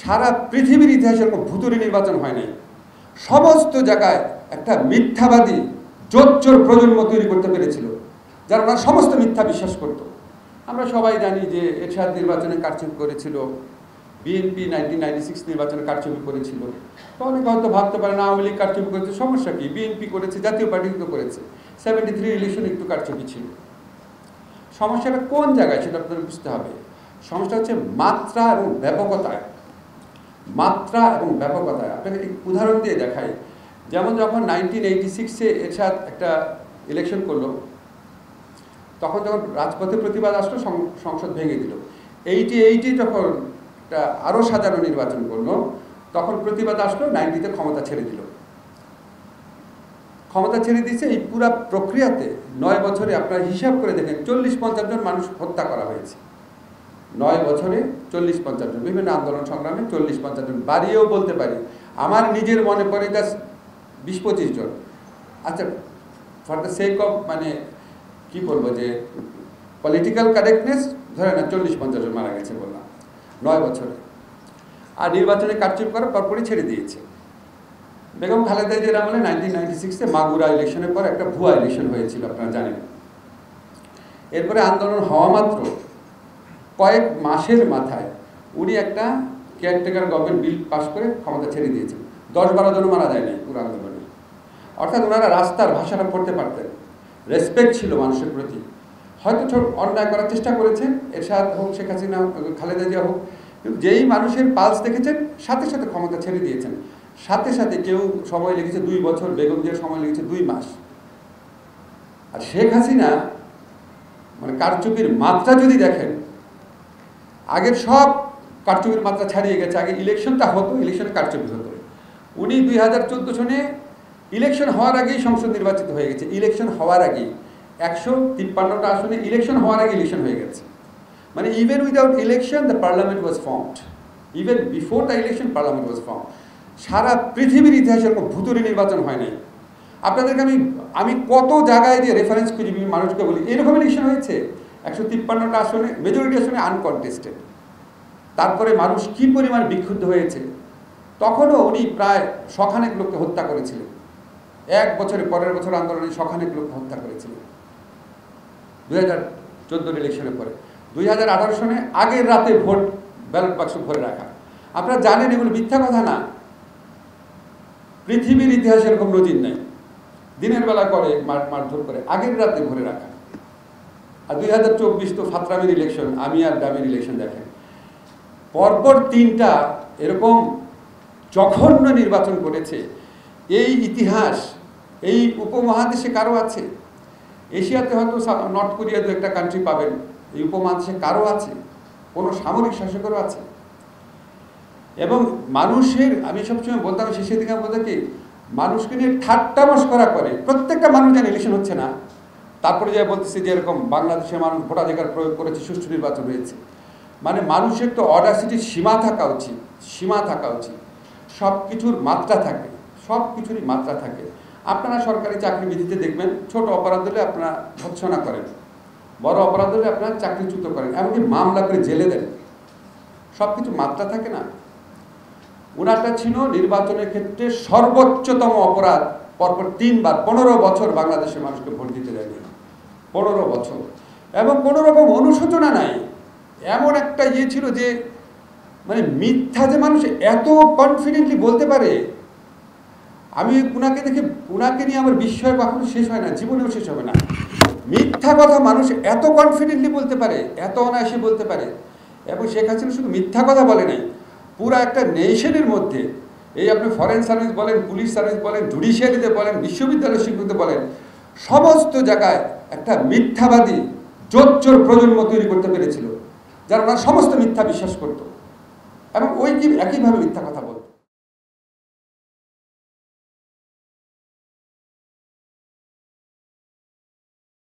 সারা পৃথিবীর ইতিহাসে এরকম ভুতুড়ে নির্বাচন হয় নাই। সমস্ত জায়গায় একটা মিথ্যাবাদী জোচ্চোর প্রজন্ম তৈরি করতে পেরেছিল, যারা ওনার সমস্ত মিথ্যা বিশ্বাস করত। আমরা সবাই জানি যে এরশাদ নির্বাচনে কারচুপি করেছিল, বিএনপি 1996 নির্বাচনে কারচুপি করেছিল। তো অনেকে হয়তো ভাবতে পারেন আওয়ামী লীগ কারচুপি করেছে, সমস্যা কি? বিএনপি করেছে, জাতীয় পার্টি তো করেছে। 73 ইলেকশন একটু কারচুপি ছিল। সমস্যাটা কোন জায়গায় সেটা আপনাদের বুঝতে হবে। সমস্যা হচ্ছে মাত্রা এবং ব্যাপকতায়। মাত্রা এবং ব্যাপকতায় আপনাকে উদাহরণ দিয়ে দেখাই। যেমন যখন 1986-এ এরশাদ একটা ইলেকশন করলো, তখন যখন রাজপথে প্রতিবাদ আসলো, সংসদ ভেঙে দিল। 88-এ যখন একটা আরও সাজানো নির্বাচন করলো, তখন প্রতিবাদ আসলো, 90-তে ক্ষমতা ছেড়ে দিল। ক্ষমতা ছেড়ে দিয়েছে। এই পুরা প্রক্রিয়াতে 9 বছরে আপনারা হিসাব করে দেখেন 40-50 জন মানুষ হত্যা করা হয়েছে। 9 বছরে 40-50 জন, বিভিন্ন আন্দোলন সংগ্রামে 40-50 জন, বাড়িয়েও বলতে পারি। আমার নিজের মনে পড়ে জাস্ট 20-25 জন। আচ্ছা, ফর দ্য সেক অফ মানে কি বলবো, যে পলিটিক্যাল কারেক্টনেস ধরে না 40-50 জন মারা গেছে বললাম 9 বছরে। আর নির্বাচনে কারচুপি করার পরপরই ছেড়ে দিয়েছে। বেগম খালেদা জিয়ার আমলে 1996-এ মাগুরা ইলেকশনের পর একটা ভুয়া ইলেকশন হয়েছিল, আপনারা জানেন। এরপরে আন্দোলন হওয়া মাত্র কয়েক মাসের মাথায় উনি একটা কেয়ারটেকার গভর্নমেন্ট বিল পাস করে ক্ষমতা ছেড়ে দিয়েছেন। 10-12 জন মারা যায় নাই পুরো আন্দোলনে। অর্থাৎ ওনারা রাস্তার ভাষাটা পড়তে পারতেন, রেসপেক্ট ছিল মানুষের প্রতি। হয়তো অন্যায় করার চেষ্টা করেছেন, এরশাদ হোক, শেখ হাসিনা, খালেদা জিয়া হোক, কিন্তু যেই মানুষের পালস দেখেছেন সাথে সাথে ক্ষমতা ছেড়ে দিয়েছেন। সাথে সাথে কেউ সময় লেগেছে 2 বছর, বেগম জিয়ার সময় লেগেছে 2 মাস। আর শেখ হাসিনা মানে কারচুপির মাত্রা যদি দেখেন, আগের সব কারচুপির মাত্রা ছাড়িয়ে গেছে। আগে ইলেকশনটা হতো, ইলেকশনে কারচুপি হতো। উনি 2014 সনে ইলেকশন হওয়ার আগেই সংসদ নির্বাচিত হয়ে গেছে। ইলেকশন হওয়ার আগেই 153টা আসনে ইলেকশন হওয়ার আগে ইলেকশন হয়ে গেছে। মানে even without election the parliament was formed, even before the election parliament was formed. সারা পৃথিবীর ইতিহাসে এরকম ভুতুড়ে নির্বাচন হয় নাই। আপনাদেরকে আমি কত জায়গায় দিয়ে রেফারেন্স করি, মানুষকে বলি এরকম ইলেকশন হয়েছে। 153টা আসনে, মেজরিটি আসনে আনকনটেস্টেড। তারপরে মানুষ কি পরিমাণ বিক্ষুব্ধ হয়েছে। তখনও উনি প্রায় শখানেক লোককে হত্যা করেছিলেন। 1 বছরে, পরের বছর আন্দোলনে শখানেক লোককে হত্যা করেছিলেন 2014 ইলেকশনের পরে। 2018 সনে আগের রাতে ভোট ব্যালট বাক্স ভরে রাখা। আপনারা জানেন এগুলো মিথ্যা কথা না। পৃথিবীর ইতিহাসে এরকম নজির নেই। দিনের বেলা করে মারধর করে, আগের রাতে ভরে রাখা। আর 2024 তো ফাতরামির ইলেকশন, আমি আর ডামির ইলেকশন দেখেন। পরপর 3টা এরকম জঘন্য নির্বাচন করেছে। এই ইতিহাস এই উপমহাদেশে কারো আছে? এশিয়াতে হয়তো নর্থ কোরিয়া 2-একটা কান্ট্রি পাবেন। এই উপমহাদেশে কারো আছে? কোনো সামরিক শাসকেরও আছে? এবং মানুষের, আমি সবসময় বলতাম, শেষের দিকে বলতে কি, মানুষকে নিয়ে ঠাট্টা মশকরা করে। প্রত্যেকটা মানুষ জানে ইলেকশন হচ্ছে না, তারপরে যা বলতেছে যে এরকম বাংলাদেশের মানুষ ভোটাধিকার প্রয়োগ করেছে, সুষ্ঠু নির্বাচন হয়েছে। মানে মানুষের তো অডাসিটির সীমা থাকা উচিত, সীমা থাকা উচিত। সব কিছুর মাত্রা থাকে, সব কিছুরই মাত্রা থাকে। আপনারা সরকারি চাকরি বিধিতে দেখবেন, ছোট অপরাধ হলে আপনারা ভৎসনা করেন, বড় অপরাধ হলে আপনারা চাকরিচ্যুত করেন, এমনকি মামলা করে জেলে দেন। সব কিছু মাত্রা থাকে না। ওনারটা ছিল নির্বাচনের ক্ষেত্রে সর্বোচ্চতম অপরাধ। পরপর 3 বার 15 বছর বাংলাদেশের মানুষকে ভোট দিতে দেয়নি, 15 বছর। এবং কোনো রকম অনুশোচনা নাই। এমন একটা ইয়ে ছিল যে মানে মিথ্যা যে মানুষ এত কনফিডেন্টলি বলতে পারে। আমি ওনাকে দেখে, ওনাকে নিয়ে আমার বিস্ময় কখনো শেষ হয় না, জীবনেও শেষ হবে না। মিথ্যা কথা মানুষ এত কনফিডেন্টলি বলতে পারে, এত অনায়াসে বলতে পারে। এবং শেখ হাসিনা শুধু মিথ্যা কথা বলে নাই, পুরা একটা নেশনের মধ্যে, এই আপনি ফরেন সার্ভিস বলেন, পুলিশ সার্ভিস বলেন, জুডিশিয়ারিতে বলেন, বিশ্ববিদ্যালয় শিক্ষকতে বলেন, সমস্ত জায়গায় একটা মিথ্যাবাদী জোচ্চোর প্রজন্ম তৈরি করতে পেরেছিল, যারা ওনার সমস্ত মিথ্যা বিশ্বাস করত এবং ওই কি একইভাবে মিথ্যা কথা বলত।